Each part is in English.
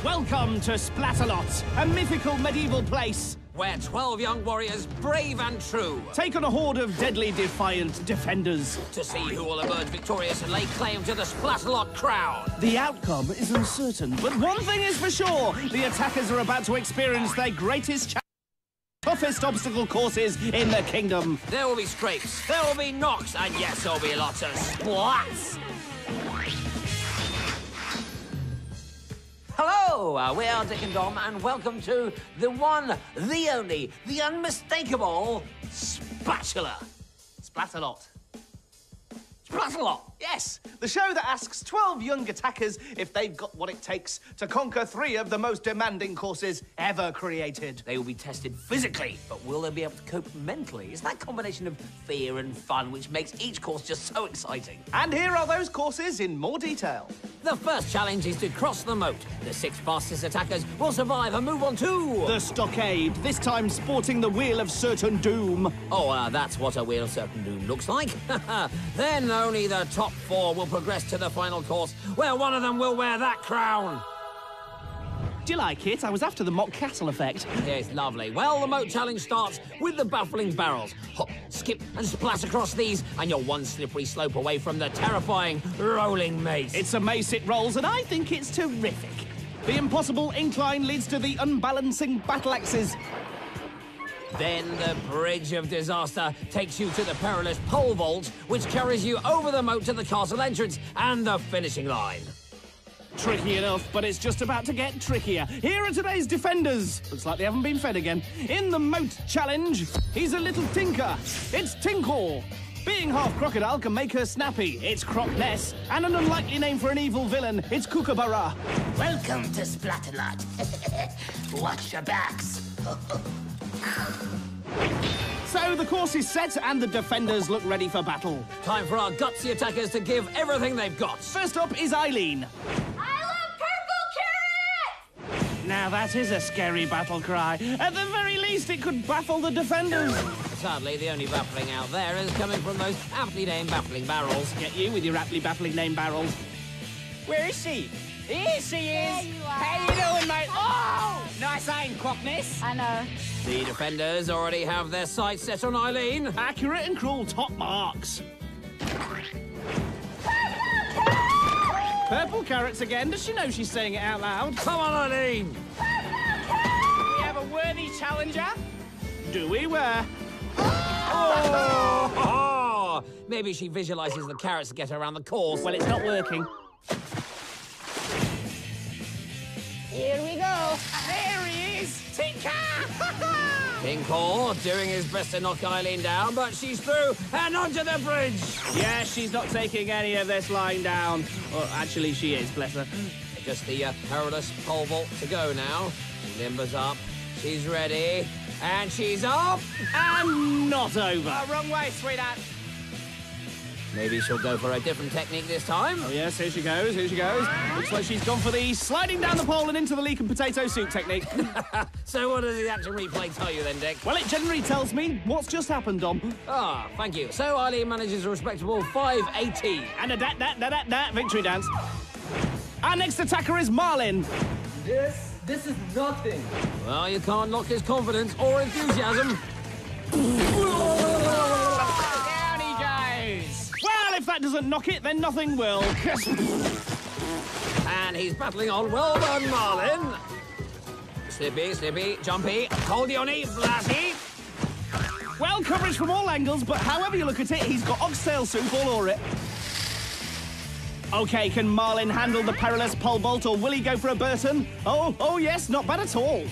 Welcome to Splatalot, a mythical medieval place. Where 12 young warriors, brave and true, take on a horde of deadly defiant defenders. to see who will emerge victorious and lay claim to the Splatalot crown. The outcome is uncertain, but one thing is for sure. The attackers are about to experience their greatest toughest obstacle courses in the kingdom. There will be scrapes, there will be knocks, and yes, there'll be lots of splats. Hello, we are Dick and Dom, and welcome to the one, the only, the unmistakable Spatula. Splatalot. Splatalot. Yes, the show that asks 12 young attackers if they've got what it takes to conquer 3 of the most demanding courses ever created. They will be tested physically, but will they be able to cope mentally? It's that combination of fear and fun which makes each course just so exciting. And here are those courses in more detail. The first challenge is to cross the moat. The 6 fastest attackers will survive and move on to the stockade, this time sporting the Wheel of Certain Doom. Oh, that's what a Wheel of Certain Doom looks like. Then only the top 4 will progress to the final course, where one of them will wear that crown. Do you like it? I was after the mock castle effect. It's lovely. Well, the moat challenge starts with the baffling barrels. Hop, skip, and splash across these, and you're one slippery slope away from the terrifying rolling mace. It's a mace it rolls, and I think it's terrific. The impossible incline leads to the unbalancing battle axes. Then the Bridge of Disaster takes you to the perilous pole vault, which carries you over the moat to the castle entrance and the finishing line. Tricky enough, but it's just about to get trickier. Here are today's defenders. Looks like they haven't been fed again. In the moat challenge, he's a little tinker. It's Tinkle. Being half crocodile can make her snappy. It's Croc Ness. And an unlikely name for an evil villain. It's Kookaburra. Welcome to Splatalot. Watch your backs. So the course is set and the defenders look ready for battle. Time for our gutsy attackers to give everything they've got. First up is Aileen. I love purple carrots! Now that is a scary battle cry. At the very least, it could baffle the defenders. Sadly, the only baffling out there is coming from those aptly named baffling barrels. Get you with your aptly baffling name barrels. Where is she? Here she is! There you are. How you doing, mate? Oh! Nice aim, Crockness. I know. The defenders already have their sights set on Aileen. Accurate and cruel top marks. Purple carrots again. Does she know she's saying it out loud? Come on, Aileen! We have a worthy challenger. Do we? Where? Oh! Maybe she visualises the carrots to get her around the course. Well, it's not working. Here we go. There he is! Tinker! Tinkle doing his best to knock Aileen down, but she's through and onto the bridge. Yeah, she's not taking any of this lying down. Or actually, she is, bless her. Just the perilous pole vault to go now. She limbers up. She's ready. And she's up. And not over. Oh, wrong way, sweetheart. Maybe she'll go for a different technique this time. Oh, yes, here she goes, here she goes. Looks like she's gone for the sliding down the pole and into the leek and potato soup technique. So what does the action replay tell you then, Dick? Well, it generally tells me what's just happened, Dom. Ah, thank you. So Aileen manages a respectable 580. And a dat victory dance. Our next attacker is Marlin. This is nothing. Well, you can't knock his confidence or enthusiasm. Down he goes. Well, if that doesn't knock it, then nothing will. And he's battling on. Well done, Marlin. Slippy, jumpy, holdy-on-y, flashy. Well, coverage from all angles, but however you look at it, he's got oxtail soup all over it. OK, can Marlin handle the perilous pole vault, or will he go for a Burton? Oh, yes, not bad at all.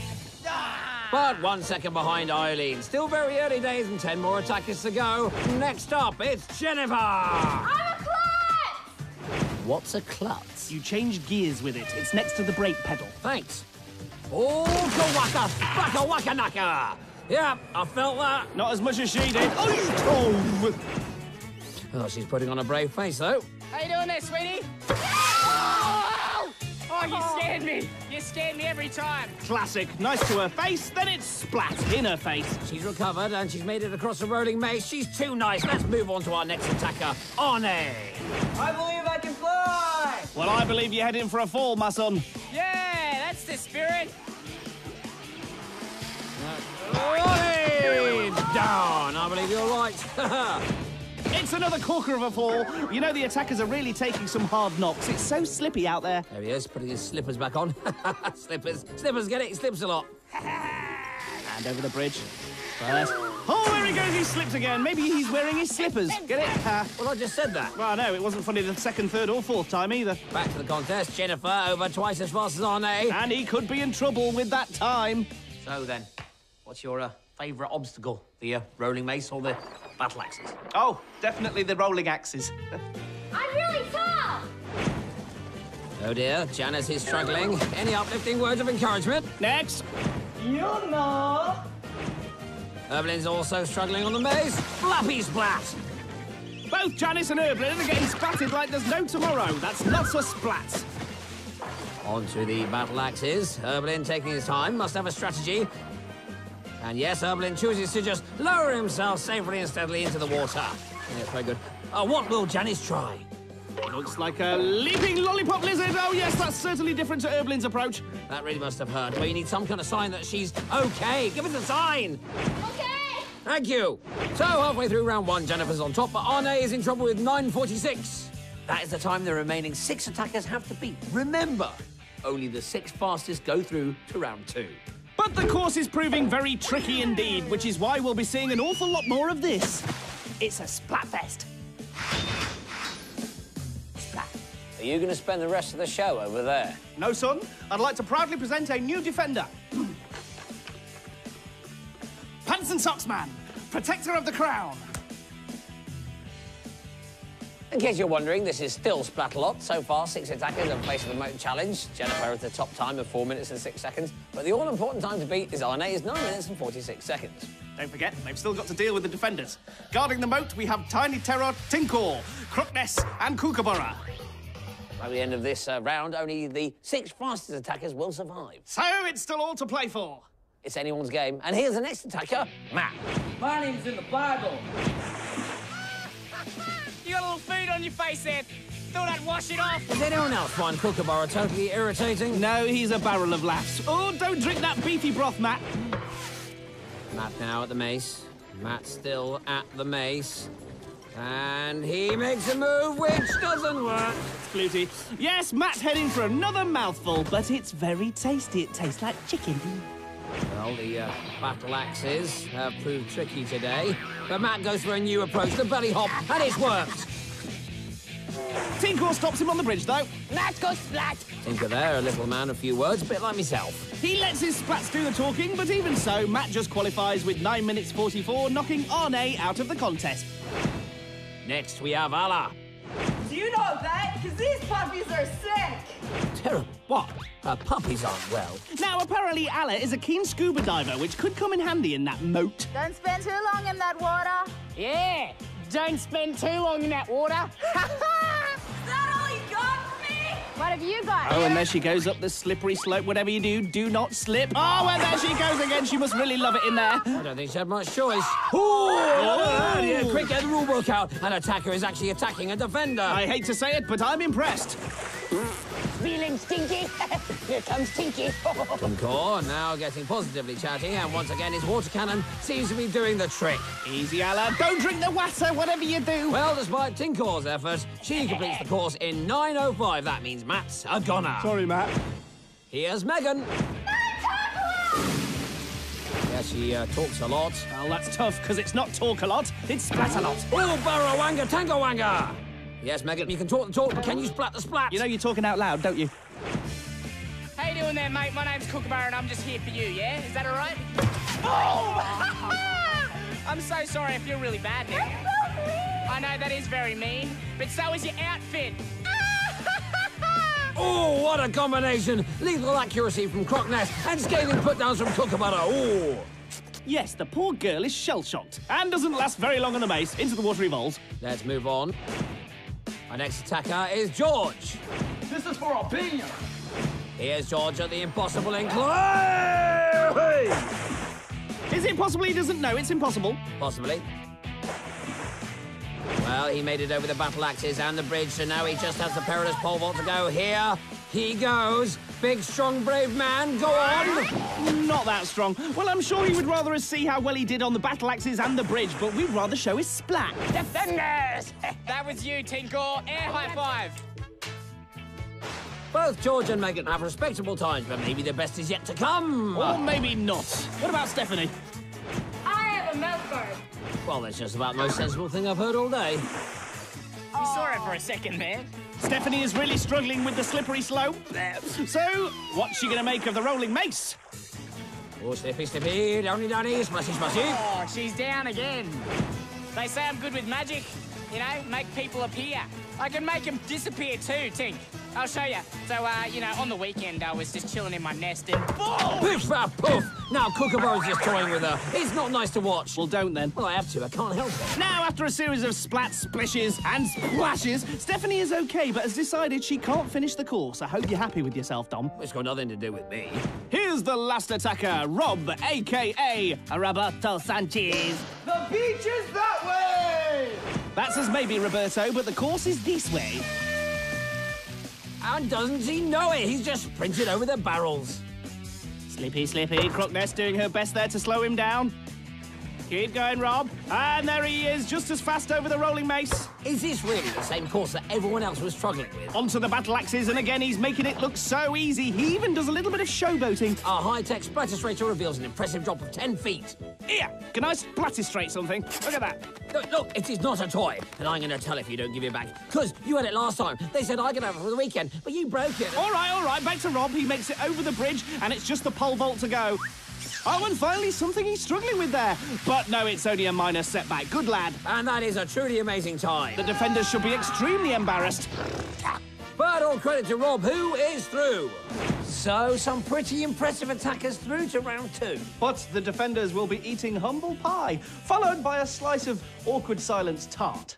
But 1 second behind Aileen. Still very early days and 10 more attackers to go. Next up, it's Jennifer. I'm a klutz! What's a klutz? You change gears with it. It's next to the brake pedal. Thanks. Oh, kawaka, baka waka naka. Yeah, I felt that. Not as much as she did. Oh, she's putting on a brave face, though. How you doing there, sweetie? Oh, you scared me. You scared me every time. Classic. Nice to her face, then it's splat in her face. She's recovered and she's made it across the rolling maze. She's too nice. Let's move on to our next attacker, Arnay. I believe I can fly! Well, I believe you're heading for a fall, my son. Yeah, that's the spirit. Oi! Down. I believe you're right. It's another corker of a fall. You know the attackers are really taking some hard knocks. It's so slippy out there. There he is, putting his slippers back on. Slippers. Slippers, get it? He slips a lot. And over the bridge. First. Oh, there he goes. He slipped again. Maybe he's wearing his slippers. Get it? Well, I just said that. Well, no, it wasn't funny the second, third or fourth time either. Back to the contest. Jennifer over twice as fast as Arnay. And he could be in trouble with that time. So then, what's your favourite obstacle? The rolling mace or the battle axes? Oh, definitely the rolling axes. I'm really tall. Oh dear, Janice is struggling. Any uplifting words of encouragement? Next. You know. Erblin's also struggling on the maze. Flappy splat! Both Janice and Erblin are getting splatted like there's no tomorrow. That's lots of splats. On to the battle axes. Erblin taking his time, must have a strategy. And yes, Erblin chooses to just lower himself safely and steadily into the water. Yes, very good. What will Janice try? Looks like a leaping lollipop lizard. Oh, yes, that's certainly different to Erblin's approach. That really must have hurt. Well, you need some kind of sign that she's okay. Give us a sign. Okay. Thank you. So, halfway through round one, Jennifer's on top, but Arnay is in trouble with 9:46. That is the time the remaining 6 attackers have to beat. Remember, only the 6 fastest go through to round 2. But the course is proving very tricky indeed, which is why we'll be seeing an awful lot more of this. It's a Splatfest. Splat. Are you going to spend the rest of the show over there? No, son. I'd like to proudly present a new defender. Pants and Socks Man, protector of the crown. In case you're wondering, this is still Splatalot. So far, 6 attackers have faced the moat challenge. Jennifer at the top time of 4 minutes and 6 seconds. But the all-important time to beat is Arnay's 9 minutes and 46 seconds. Don't forget, they've still got to deal with the defenders. Guarding the moat, we have Tiny Terror, Tinkor, Crookness and Kookaburra. By the end of this round, only the 6 fastest attackers will survive. So it's still all to play for. It's anyone's game. And here's the next attacker, Matt. My name's in the Bible. You got a little food on your face there. Thought I'd wash it off. Does anyone else find Kookaburra totally irritating? No, he's a barrel of laughs. Oh, don't drink that beefy broth, Matt. Matt now at the mace. Matt still at the mace. And he makes a move which doesn't work. Flutie. Yes, Matt's heading for another mouthful, but it's very tasty. It tastes like chicken. Well, the battle axes have proved tricky today. But Matt goes for a new approach, the belly hop, and it's worked. Tinkor stops him on the bridge, though. Matt goes splat. Tinker there, a little man of few words, a bit like myself. He lets his splats do the talking, but even so, Matt just qualifies with 9 minutes 44, knocking Arnay out of the contest. Next, we have Allah. Do you know that? Because these puppies are sick. Terrible. What? Her puppies aren't well. Now, apparently, Allah is a keen scuba diver, which could come in handy in that moat. Don't spend too long in that water. Yeah. Don't spend too long in that water. Is that all you got for me? What have you got? Oh, and there she goes up the slippery slope. Whatever you do, do not slip. Oh, and there she goes again. She must really love it in there. I don't think she had much choice. Oh! Yeah, quick, get the rule book out. An attacker is actually attacking a defender. I hate to say it, but I'm impressed. Feeling stinky? Here comes Tinky. Tinkor now getting positively chatty, and once again his water cannon seems to be doing the trick. Easy, Allah. Don't drink the water, whatever you do. Well, despite Tinkor's efforts, she completes the course in 9:05. That means Matt's a goner. Sorry, Matt. Here's Megan. Yeah, she talks a lot. Well, that's tough, because it's not talk a lot, it's Splatalot. Oh, Barrawanga Tangawanga! Yes, Megan, you can talk the talk, but can you splat the splat? You know you're talking out loud, don't you? How you doing there, mate? My name's Kookaburra and I'm just here for you, yeah? Is that all right? Oh! I'm so sorry. I feel really bad now. I know that is very mean, but so is your outfit. Oh, what a combination! Lethal accuracy from Crookness and scathing put-downs from Kookaburra. Oh! Yes, the poor girl is shell-shocked and doesn't last very long on the mace. Into the water he rolls. Let's move on. Our next attacker is George. This is for opinion. Here's George at the impossible incline. Is it possible he doesn't know it's impossible? Possibly. Well, he made it over the battle axes and the bridge, so now he just has the perilous pole vault to go. Here he goes. Big, strong, brave man, go on! Not that strong. Well, I'm sure he would rather us see how well he did on the battle axes and the bridge, but we'd rather show his splat. Defenders! That was you, Tinkle. Air high five. Both George and Megan have respectable times, but maybe the best is yet to come. Or maybe not. What about Stephanie? I have a mouth guard. Well, that's just about the most sensible thing I've heard all day. We saw it for a second there. Stephanie is really struggling with the slippery slope. So, what's she going to make of the rolling mace? Oh, slippy, slippy, downy, downy, splashy, splashy. Oh, she's down again. They say I'm good with magic. You know, make people appear. I can make them disappear too, Tink. I'll show you. So, you know, on the weekend, I was just chilling in my nest and... Oh! Poof, poof! Now Kookaburra's just toying with her. It's not nice to watch. Well, don't then. Well, I have to. I can't help it. Now, after a series of splats, splishes, and splashes, Stephanie is okay, but has decided she can't finish the course. I hope you're happy with yourself, Dom. It's got nothing to do with me. Here's the last attacker, Rob, a.k.a. Roberto Sanchez. The beach is that way! That's as maybe, Roberto, but the course is this way. And doesn't he know it? He's just sprinted over the barrels. Slippy, slippy. Crookness doing her best there to slow him down. Keep going, Rob. And there he is, just as fast over the rolling mace. Is this really the same course that everyone else was struggling with? Onto the battle axes, and again, he's making it look so easy. He even does a little bit of showboating. Our high-tech Splatistrator reveals an impressive drop of 10 feet. Here, can I splatistrate something? Look at that. Look, it is not a toy. And I'm going to tell if you don't give it back. Because you had it last time. They said I could have it for the weekend, but you broke it. All right. Back to Rob. He makes it over the bridge, and it's just the pole vault to go. Oh, and finally, something he's struggling with there. But no, it's only a minor setback. Good lad. And that is a truly amazing time. The defenders should be extremely embarrassed. But all credit to Rob, who is through. So, some pretty impressive attackers through to round 2. But the defenders will be eating humble pie, followed by a slice of awkward silence tart.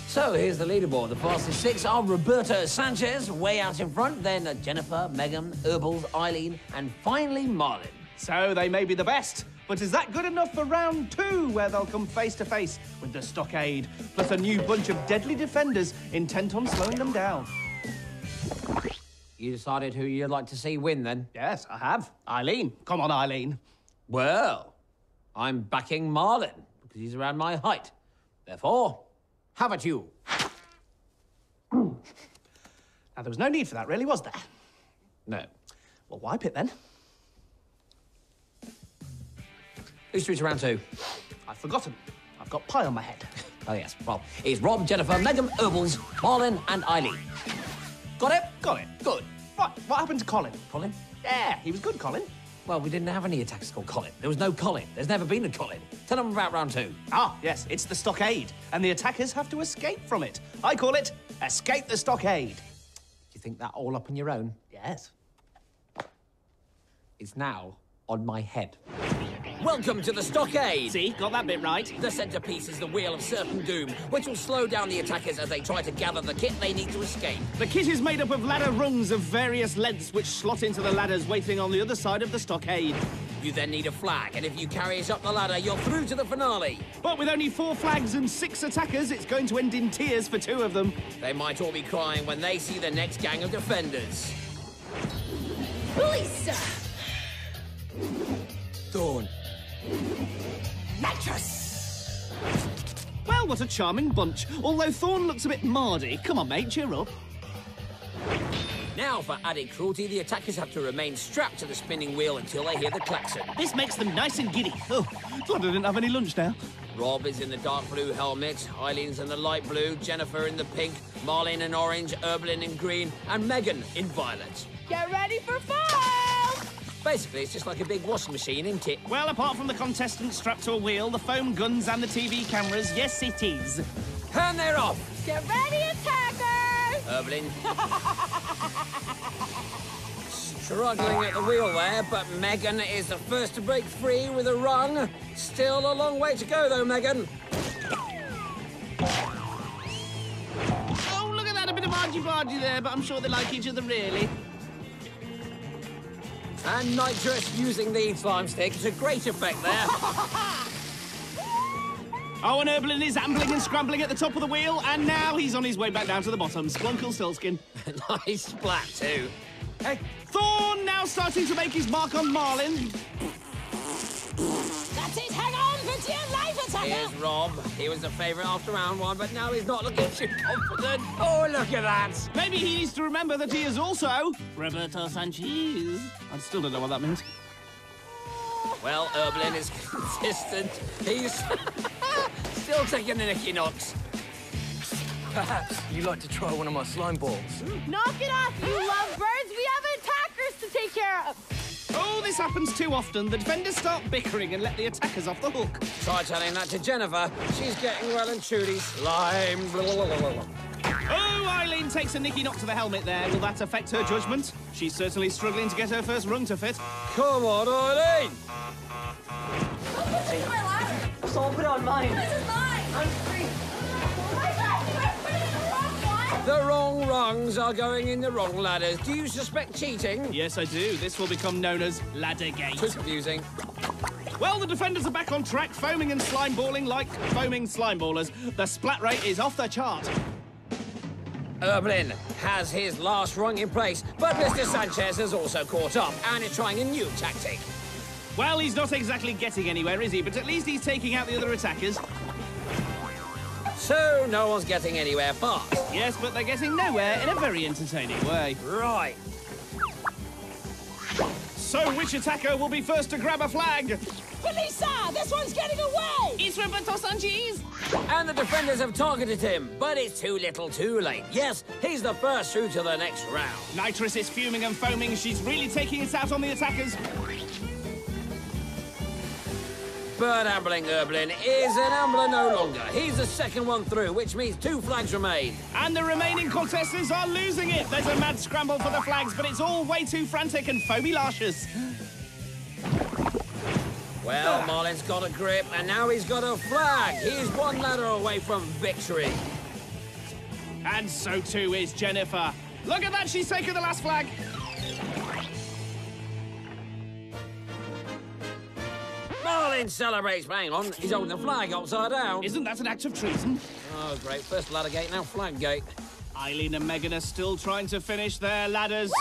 So, here's the leaderboard. The fastest 6 are Roberto Sanchez, way out in front, then Jennifer, Megan, Erblin, Aileen, and finally Marlin. So they may be the best, but is that good enough for round 2, where they'll come face to face with the Stockade, plus a new bunch of deadly defenders intent on slowing them down? You decided who you'd like to see win, then? Yes, I have. Aileen. Come on, Aileen. Well, I'm backing Marlin, because he's around my height. Therefore, have at you. Now, there was no need for that, really, was there? No. Well, wipe it, then. Who's through to round 2? I've forgotten. I've got pie on my head. Oh, yes. Well, it's Rob, Jennifer, Megan, Erblin, Marlin, and Aileen. Got it? Got it. Good. Right, what happened to Colin? Colin? Yeah, he was good, Colin. Well, we didn't have any attackers called Colin. There was no Colin. There's never been a Colin. Tell them about round 2. Ah, yes, it's the Stockade, and the attackers have to escape from it. I call it Escape the Stockade. Do you think that all up on your own? Yes. It's now on my head. Welcome to the Stockade! See, got that bit right. The centerpiece is the Wheel of Certain Doom, which will slow down the attackers as they try to gather the kit they need to escape. The kit is made up of ladder rungs of various lengths which slot into the ladders waiting on the other side of the Stockade. You then need a flag, and if you carry it up the ladder, you're through to the finale. But with only 4 flags and 6 attackers, it's going to end in tears for 2 of them. They might all be crying when they see the next gang of defenders. Lisa! Dawn. Nitrous! Well, what a charming bunch. Although Thorn looks a bit mardy. Come on, mate, cheer up. Now, for added cruelty, the attackers have to remain strapped to the spinning wheel until they hear the klaxon. This makes them nice and giddy. Oh, glad I didn't have any lunch now. Rob is in the dark blue helmet, Eileen's in the light blue, Jennifer in the pink, Marlin in orange, Erblin in green, and Megan in violet. Get ready for fall! Basically, it's just like a big washing machine, isn't it? Well, apart from the contestants strapped to a wheel, the foam guns and the TV cameras, yes, it is. And they're off! Get ready, attackers! Erblin. Struggling at the wheel there, but Megan is the first to break free with a rung. Still a long way to go, though, Megan. Oh, look at that, a bit of argy-bargy there, but I'm sure they like each other, really. And Nitrous using the slime stick to great effect there. Oh, and Erblin is ambling and scrambling at the top of the wheel, and now he's on his way back down to the bottom. Splunkle Stillskin. Nice splat, too. Hey, Thorn now starting to make his mark on Marlin. That's it, hang on for dear life, attacker! Here's Rob. He was the favourite after round 1, but now he's not looking too confident. Oh, look at that. Maybe he needs to remember that he is also Roberto Sanchez. I still don't know what that means. Well, Erblin is consistent. He's still taking the Nicky Knocks. Perhaps you'd like to try one of my slime balls. Knock it off, you lovebirds! We have attackers to take care of! Oh, this happens too often. The defenders start bickering and let the attackers off the hook. Try telling that to Jennifer. She's getting well and truly slime. Blah, blah, blah, blah. Oh, Aileen takes a Nicky Knock to the helmet there. Will that affect her judgment? She's certainly struggling to get her first rung to fit. Come on, Arnay! Take my ladder! So I'll put it on mine. This is mine! I'm free! Oh my God, you guys put it in the wrong one! The wrong rungs are going in the wrong ladders. Do you suspect cheating? Yes, I do. This will become known as Laddergate. Too confusing. Well, the defenders are back on track, foaming and slime balling like foaming slime ballers. The splat rate is off the chart. Erblin has his last rung in place, but Mr. Sanchez has also caught up and is trying a new tactic. Well, he's not exactly getting anywhere, is he? But at least he's taking out the other attackers. So no one's getting anywhere fast. Yes, but they're getting nowhere in a very entertaining way. Right. So which attacker will be first to grab a flag? Felisa, this one's getting away! It's Roberto Sanchez. And the defenders have targeted him, but it's too little too late. Yes, he's the first through to the next round. Nitrous is fuming and foaming. She's really taking it out on the attackers. But ambling Erblin is an ambler no longer. He's the second one through, which means 2 flags remain. And the remaining contestants are losing it. There's a mad scramble for the flags, but it's all way too frantic and foamy lashes. Well, Marlin's got a grip, and now he's got a flag. He's 1 ladder away from victory. And so too is Jennifer. Look at that, she's taken the last flag. Marlin celebrates. Hang on, he's holding the flag upside down. Isn't that an act of treason? Oh, great. First ladder gate, now flag gate. Aileen and Megan are still trying to finish their ladders.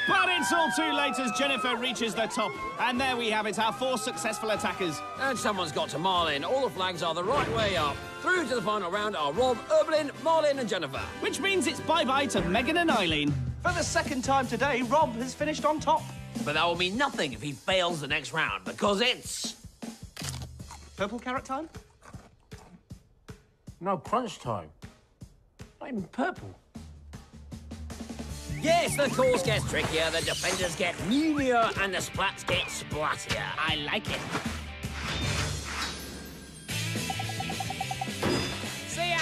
But it's all too late as Jennifer reaches the top. And there we have it, our 4 successful attackers. And someone's got to Marlin. All the flags are the right way up. Through to the final round are Rob, Erblin, Marlin and Jennifer. Which means it's bye-bye to Megan and Aileen. For the second time today, Rob has finished on top. But that will mean nothing if he fails the next round, because it's... Purple carrot time? No, crunch time. Not even purple. Yes, the course gets trickier, the defenders get meanier, and the splats get splattier. I like it. See ya!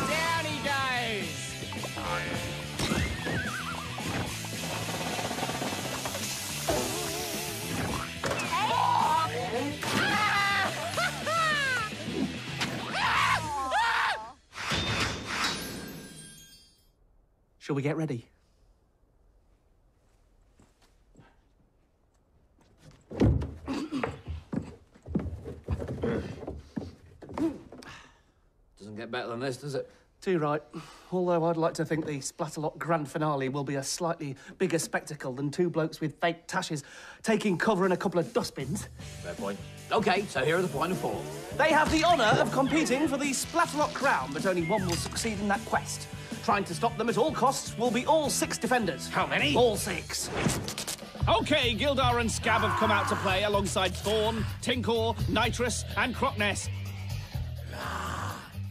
Down he goes! Shall we get ready? Doesn't get better than this, does it? Too right. Although I'd like to think the Splatalot grand finale will be a slightly bigger spectacle than 2 blokes with fake tashes taking cover in a couple of dustbins. Fair point. OK, so here are the final 4. They have the honour of competing for the Splatalot crown, but only one will succeed in that quest. Trying to stop them at all costs will be all 6 defenders. How many? All 6. OK, Gildar and Scab have come out to play alongside Thorn, Tinkor, Nitrous and Crocness.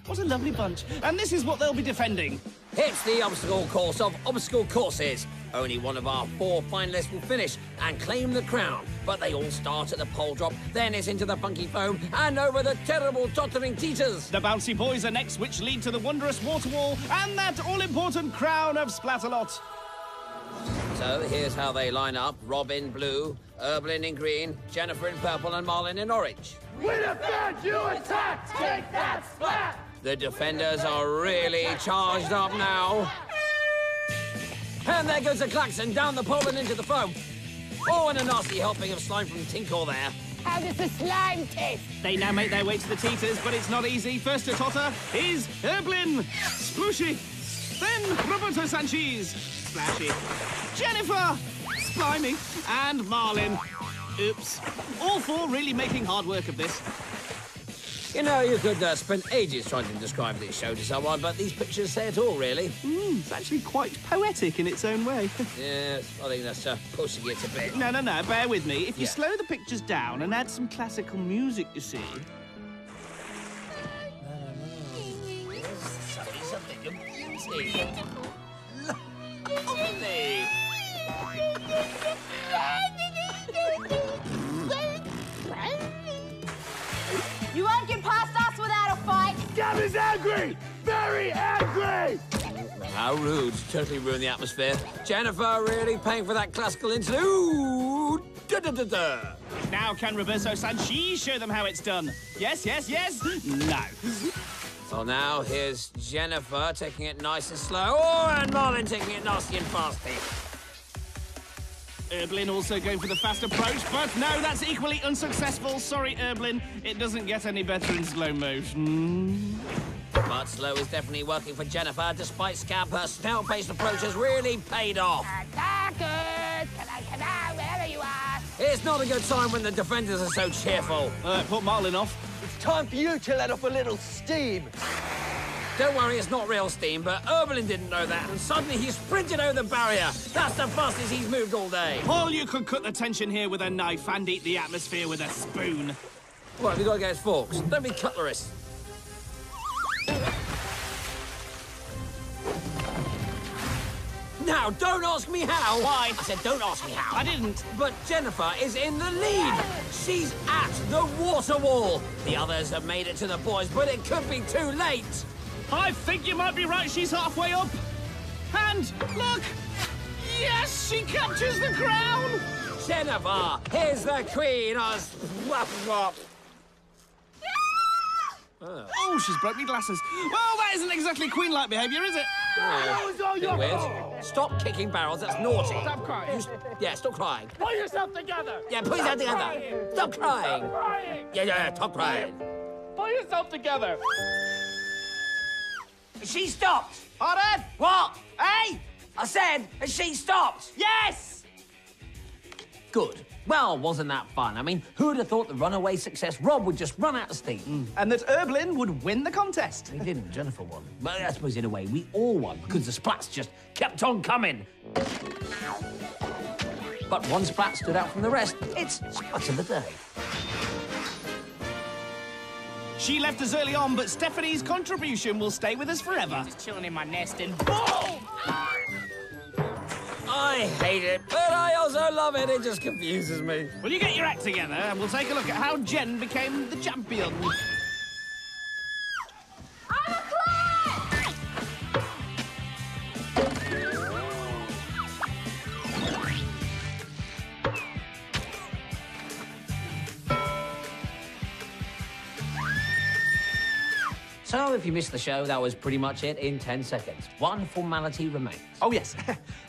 What a lovely bunch. And this is what they'll be defending. It's the obstacle course of obstacle courses. Only one of our 4 finalists will finish and claim the crown. But they all start at the pole drop, then it's into the funky foam and over the terrible tottering teeters. The bouncy boys are next, which lead to the wondrous water wall and that all-important crown of Splatalot. So here's how they line up. Rob in blue, Erblin in green, Jennifer in purple and Marlin in orange. We defend, you attack! Take that, splat! The defenders are really charged up now. And there goes the klaxon down the pole and into the foam. Oh, and a nasty helping of slime from Tinkle there. How does the slime taste? They now make their way to the teeters, but it's not easy. First to totter is Erblin. Splooshy. Then Roberto Sanchez. Splashy. Jennifer. Slimy. And Marlin. Oops. All four really making hard work of this. You know, you could spend ages trying to describe this show to someone, but these pictures say it all, really. It's actually quite poetic in its own way. Yes, I think that's pushing it a bit. No, bear with me. If you slow the pictures down and add some classical music, you see... Something of beauty. Lovely. You won't get past us without a fight. Gabby's angry! Very angry! How rude. Totally ruined the atmosphere. Jennifer really paying for that classical interlude. Da-da-da-da. Now can Roberto Sanchez show them how it's done? Yes, yes, yes? No. Well, now here's Jennifer taking it nice and slow. Oh, and Marlin taking it nasty and fasty. Erblin also going for the fast approach, but no, that's equally unsuccessful. Sorry, Erblin. It doesn't get any better in slow motion. But slow is definitely working for Jennifer. Despite Scab, her snail-paced approach has really paid off. Attackers! Come on, wherever you are. It's not a good time when the defenders are so cheerful. Put Marlin off. It's time for you to let off a little steam. Don't worry, it's not real steam, but Erblin didn't know that, and suddenly he sprinted over the barrier. That's the fastest he's moved all day. Or you could cut the tension here with a knife and eat the atmosphere with a spoon. Well, we've got to get his forks. Don't be cutlerist. Now, don't ask me how. Why? I said don't ask me how. I didn't. But Jennifer is in the lead. She's at the water wall. The others have made it to the boys, but it could be too late. I think you might be right. She's halfway up. And look! Yes, she captures the crown! Jennifer, here's the queen. Oh, she's broke me glasses. Well, that isn't exactly queen-like behaviour, is it? Bit weird. Stop kicking barrels, that's naughty. Stop crying. Yeah, stop crying. Pull yourself together! Yeah, put yourself together. Stop crying. Yeah, stop crying. Pull yourself together! She stopped. Pardon? What? Hey! I said, she stopped. Yes! Good. Well, wasn't that fun? I mean, who'd have thought the runaway success Rob would just run out of steam? And that Erblin would win the contest. He didn't. Jennifer won. But I suppose in a way we all won because the splats just kept on coming. But one splat stood out from the rest. It's Splat of the Day. She left us early on, but Stephanie's contribution will stay with us forever. Just chilling in my nest and boom! I hate it, but I also love it. It just confuses me. Will you get your act together and we'll take a look at how Jen became the champion? I'm a clown! So if you missed the show, that was pretty much it in 10 seconds. One formality remains. Oh, yes.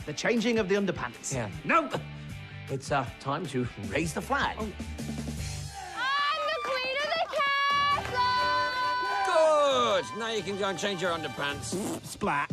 The changing of the underpants. Yeah. Nope. It's time to raise the flag. I'm the queen of the castle! Good. Now you can go and change your underpants. Splat.